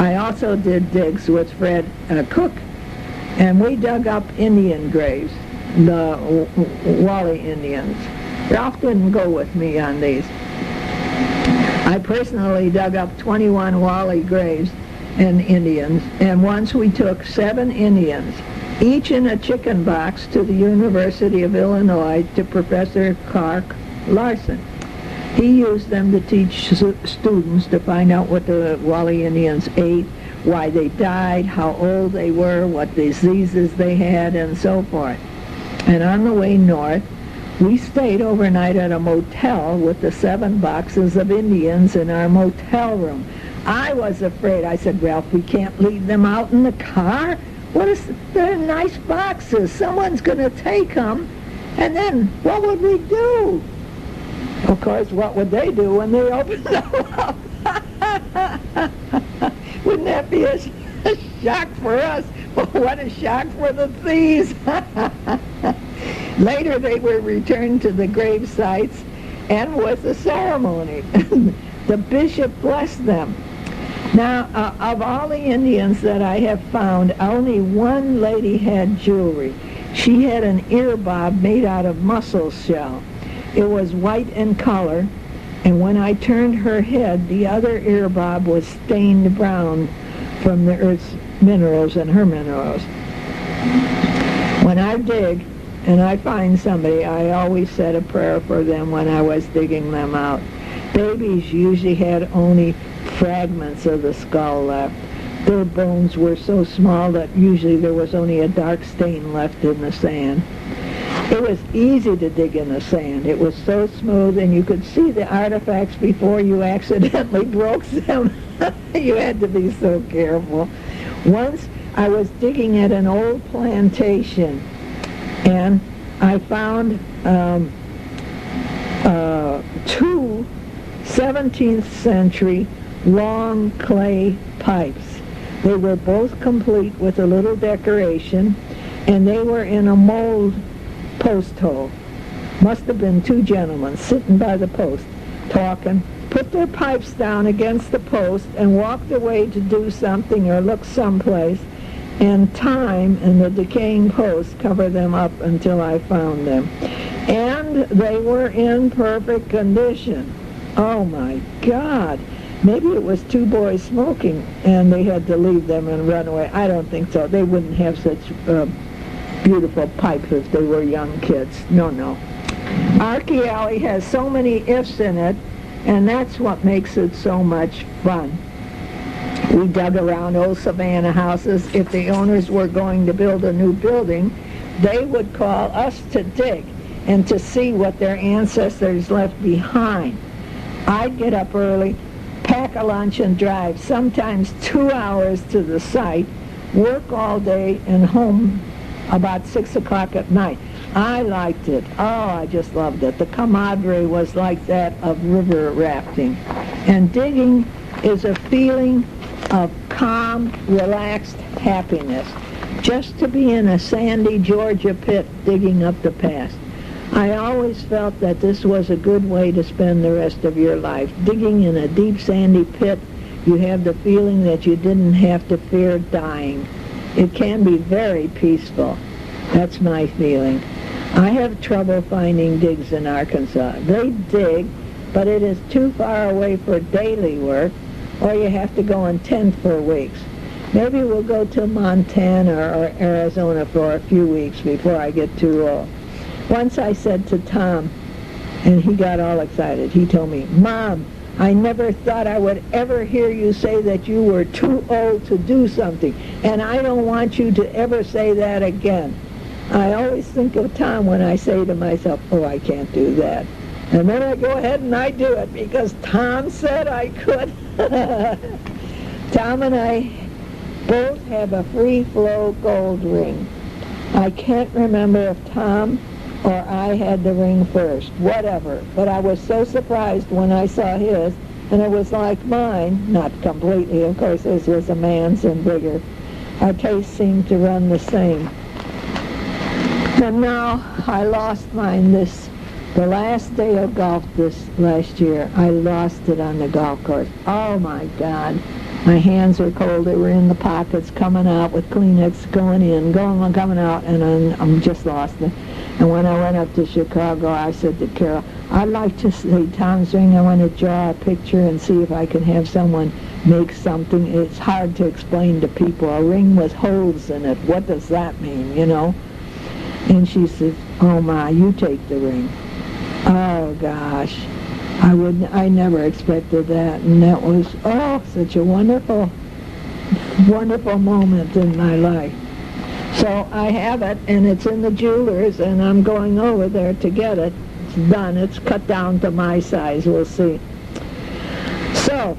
I also did digs with Fred Cook, and we dug up Indian graves, the Wally Indians. Ralph didn't go with me on these. I personally dug up 21 Wally graves and Indians, and once we took 7 Indians, each in a chicken box, to the University of Illinois to Professor Clark Larson. He used them to teach students to find out what the Wally Indians ate, why they died, how old they were, what diseases they had, and so forth. And on the way north, we stayed overnight at a motel with the 7 boxes of Indians in our motel room. I was afraid. I said, Ralph, we can't leave them out in the car. They're nice boxes. Someone's going to take them. And then what would we do? Of course, what would they do when they opened them up? Wouldn't that be a shock for us? Well, what a shock for the thieves. Later, they were returned to the grave sites, and with a ceremony. The bishop blessed them. Now, of all the Indians that I have found, only one lady had jewelry. She had an ear bob made out of mussel shell. It was white in color, and when I turned her head, the other ear bob was stained brown from the earth's minerals and her minerals. When I dig and I find somebody, I always said a prayer for them when I was digging them out. Babies usually had only fragments of the skull left. Their bones were so small that usually there was only a dark stain left in the sand. It was easy to dig in the sand. It was so smooth, and you could see the artifacts before you accidentally broke them. You had to be so careful. Once I was digging at an old plantation, and I found 2 17th century long clay pipes. They were both complete with a little decoration, and they were in a mold post hole. Must have been 2 gentlemen sitting by the post, talking, put their pipes down against the post and walked away to do something or look someplace, and time and the decaying post covered them up until I found them. And they were in perfect condition. Oh my God! Maybe it was 2 boys smoking and they had to leave them and run away. I don't think so. They wouldn't have such beautiful pipes if they were young kids. No, no. Archie Alley has so many ifs in it, and that's what makes it so much fun. We dug around old Savannah houses. If the owners were going to build a new building, they would call us to dig and to see what their ancestors left behind. I'd get up early, pack a lunch and drive, sometimes 2 hours to the site, work all day and home about 6 o'clock at night. I liked it. Oh, I just loved it. The camaraderie was like that of river rafting. And digging is a feeling of calm, relaxed happiness. Just to be in a sandy Georgia pit digging up the past. I always felt that this was a good way to spend the rest of your life. Digging in a deep sandy pit, you have the feeling that you didn't have to fear dying. It can be very peaceful. That's my feeling. I have trouble finding digs in Arkansas. They dig, but it is too far away for daily work, or you have to go in tent for weeks. Maybe we'll go to Montana or Arizona for a few weeks before I get too old. Once I said to Tom, and he got all excited, he told me, Mom, I never thought I would ever hear you say that you were too old to do something, and I don't want you to ever say that again. I always think of Tom when I say to myself, oh, I can't do that. And then I go ahead and I do it because Tom said I could. Tom and I both have a free flow gold ring. I can't remember if Tom or I had the ring first, whatever. But I was so surprised when I saw his, and it was like mine, not completely, of course, his was a man's and bigger. Our tastes seemed to run the same. And now I lost mine the last day of golf this last year. I lost it on the golf course. Oh my God. My hands were cold. They were in the pockets, coming out with Kleenex, going in, coming out, and I'm just lost it. And when I went up to Chicago, I said to Carol, I'd like to see Tom's ring. I want to draw a picture and see if I can have someone make something. It's hard to explain to people. A ring with holes in it. What does that mean, you know? And she said, oh, Ma, you take the ring. Oh, gosh. I never expected that. And that was, such a wonderful, wonderful moment in my life. So I have it, and it's in the jeweler's, and I'm going over there to get it. It's done. It's cut down to my size. We'll see. So